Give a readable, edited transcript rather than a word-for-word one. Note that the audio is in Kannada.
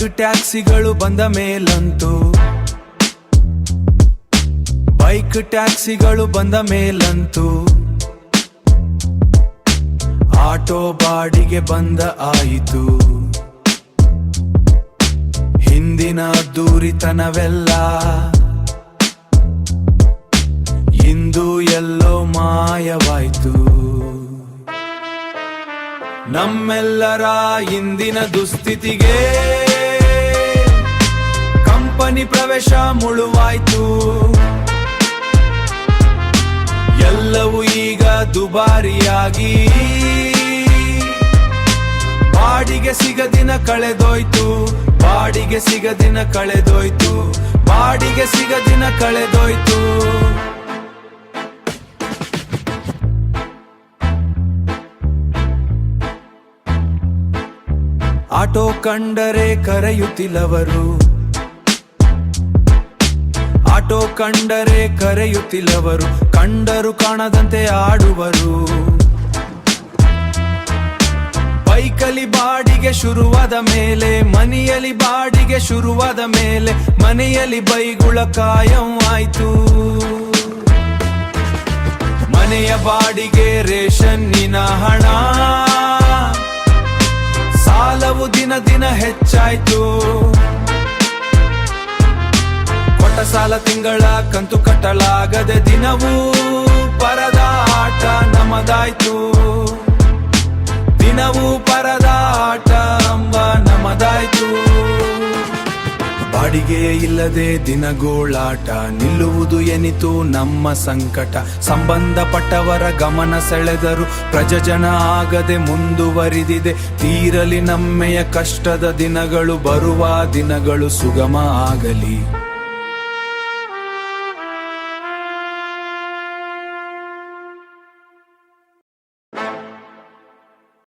ಟ್ಯಾಕ್ಸಿಗಳು ಬಂದ ಮೇಲಂತೂ ಬೈಕ್ ಟ್ಯಾಕ್ಸಿಗಳು ಬಂದ ಮೇಲಂತೂ ಆಟೋ ಬಾಡಿಗೆ ಬಂದ ಆಯಿತು. ಹಿಂದಿನ ದೂರಿತನವೆಲ್ಲ ಇಂದು ಎಲ್ಲೋ ಮಾಯವಾಯ್ತು. ನಮ್ಮೆಲ್ಲರ ಇಂದಿನ ದುಸ್ಥಿತಿಗೆ ಕಂಪನಿ ಪ್ರವೇಶ ಮುಳುವಾಯ್ತು. ಎಲ್ಲವೂ ಈಗ ದುಬಾರಿಯಾಗಿ ಬಾಡಿಗೆ ಸಿಗದಿನ ಕಳೆದೋಯ್ತು. ಬಾಡಿಗೆ ಸಿಗದಿನ ಕಳೆದೋಯ್ತು. ಬಾಡಿಗೆ ಸಿಗದಿನ ಕಳೆದೋಯ್ತು. ಆಟೋ ಕಂಡರೆ ಕರೆಯುತ್ತಿಲ್ಲವರು. ಆಟೋ ಕಂಡರೆ ಕರೆಯುತ್ತಿಲ್ಲವರು. ಕಂಡರು ಕಾಣದಂತೆ ಆಡುವರು. ಬೈಕಲಿ ಬಾಡಿಗೆ ಶುರುವಾದ ಮೇಲೆ ಮನೆಯಲ್ಲಿ ಬಾಡಿಗೆ ಶುರುವಾದ ಮೇಲೆ ಮನೆಯಲ್ಲಿ ಬೈಗುಳ ಕಾಯಂ ಆಯ್ತು. ಮನೆಯ ಬಾಡಿಗೆ ರೇಷನ್ನಿನ ಹಣ ಸಾಲವು ದಿನ ದಿನ ಹೆಚ್ಚಾಯ್ತು. ಕೊಟ್ಟ ಸಾಲ ತಿಂಗಳ ಕಂತು ಕಟ್ಟಲಾಗದೆ ದಿನವೂ ಪರದಾಟ ನಮದಾಯ್ತು. ದಿನವೂ ಪರದಾಟ ಅಂಬ ನಮದಾಯ್ತು. ಬಾಡಿಗೆ ಇಲ್ಲದೆ ದಿನಗೋಳಾಟ ನಿಲ್ಲುವುದು ಎನಿತು ನಮ್ಮ ಸಂಕಟ. ಸಂಬಂಧಪಟ್ಟವರ ಗಮನ ಸೆಳೆದರು ಪ್ರಜಜನ ಆಗದೆ ಮುಂದುವರಿದಿದೆ. ತೀರಲಿ ನಮ್ಮೆಯ ಕಷ್ಟದ ದಿನಗಳು, ಬರುವ ದಿನಗಳು ಸುಗಮ ಆಗಲಿ.